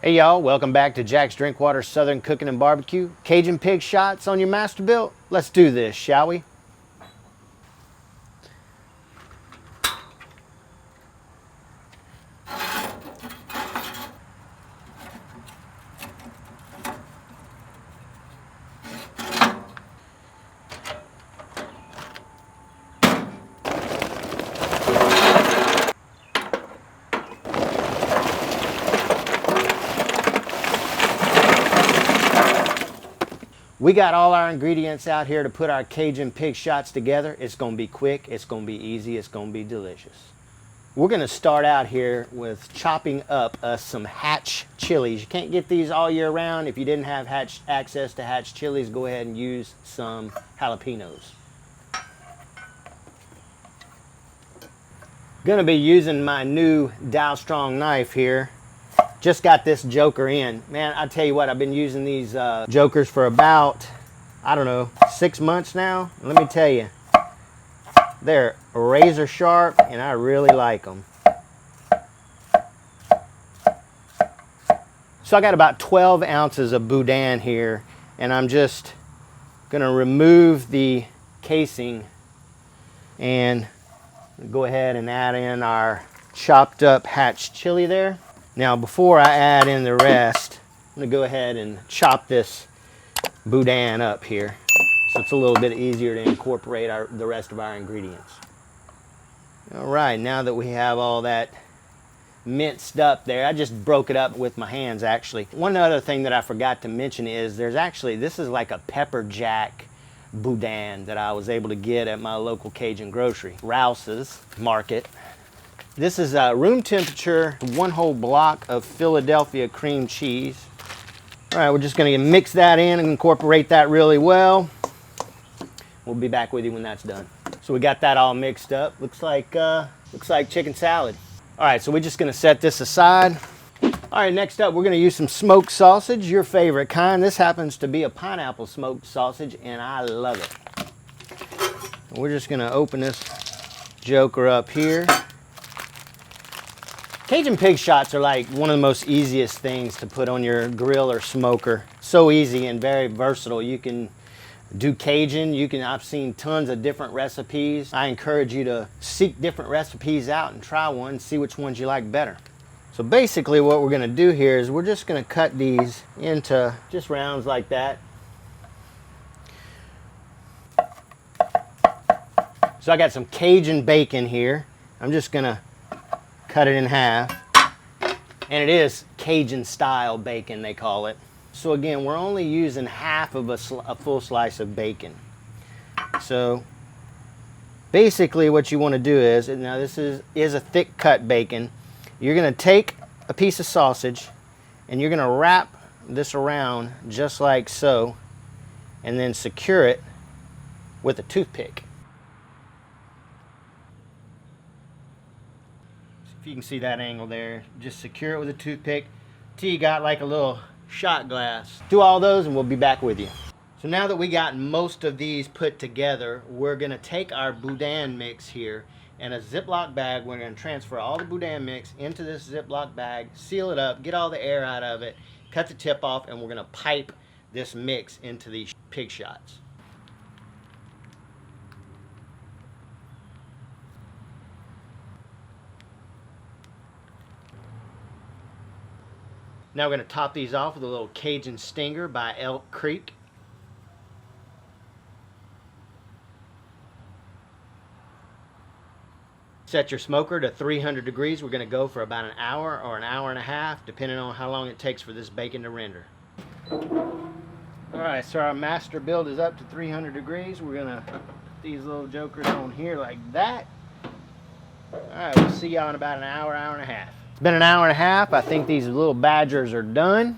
Hey y'all, welcome back to Jaxx Drinkwater Southern Cooking and Barbecue. Cajun Pig Shots on your Masterbuilt. Let's do this, shall we? We got all our ingredients out here to put our Cajun Pig Shots together. It's going to be quick, it's going to be easy, it's going to be delicious. We're going to start out here with chopping up some hatch chilies. You can't get these all year round. If you didn't have access to hatch chilies, go ahead and use some jalapenos. Going to be using my new Dow Strong knife here. Just got this joker in. Man, I tell you what, I've been using these jokers for about, I don't know, 6 months now. Let me tell you, they're razor sharp and I really like them. So I got about 12 ounces of boudin here, and I'm just gonna remove the casing and go ahead and add in our chopped up hatch chili there. Now, before I add in the rest, I'm going to go ahead and chop this boudin up here so it's a little bit easier to incorporate the rest of our ingredients. All right, now that we have all that minced up there, I just broke it up with my hands actually. One other thing that I forgot to mention is this is like a pepper jack boudin that I was able to get at my local Cajun grocery, Rouse's Market. This is a room temperature, one whole block of Philadelphia cream cheese. All right, we're just gonna mix that in and incorporate that really well. We'll be back with you when that's done. So we got that all mixed up. Looks like chicken salad. All right, so we're just gonna set this aside. All right, next up, we're gonna use some smoked sausage, your favorite kind. This happens to be a pineapple smoked sausage, and I love it. We're just gonna open this joker up here. Cajun Pig Shots are like one of the most easiest things to put on your grill or smoker. So easy and very versatile. You can do Cajun, I've seen tons of different recipes. I encourage you to seek different recipes out and try one and see which ones you like better. So basically what we're gonna do here is we're just gonna cut these into just rounds like that. So I got some Cajun bacon here. I'm just gonna cut it in half, and it is Cajun style bacon, they call it. So again, we're only using half of a full slice of bacon. So basically what you want to do is, now this is a thick cut bacon, you're going to take a piece of sausage and you're going to wrap this around just like so, and then secure it with a toothpick. If you can see that angle there, just secure it with a toothpick till you got like a little shot glass. Do all those and we'll be back with you. So now that we got most of these put together, we're gonna take our boudin mix here and a Ziploc bag. We're gonna transfer all the boudin mix into this Ziploc bag, seal it up, get all the air out of it, cut the tip off, and we're gonna pipe this mix into these pig shots. Now we're going to top these off with a little Cajun Stinger by Elk Creek. Set your smoker to 300 degrees. We're going to go for about an hour or an hour and a half, depending on how long it takes for this bacon to render. Alright, so our master build is up to 300 degrees. We're going to put these little jokers on here like that. Alright, we'll see y'all in about an hour, hour and a half. It's been an hour and a half. I think these little badgers are done.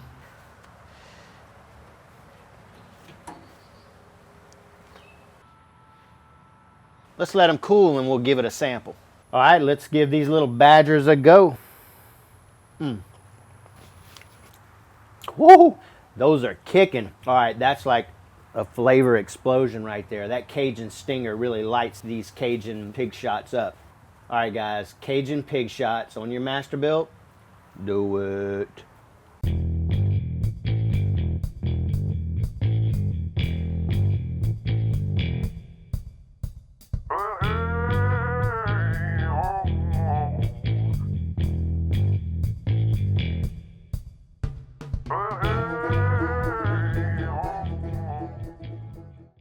Let's let them cool and we'll give it a sample. All right, let's give these little badgers a go. Woo! Those are kicking. All right, that's like a flavor explosion right there. That Cajun Stinger really lights these Cajun Pig Shots up. All right, guys, Cajun Pig Shots on your Masterbuilt. Do it.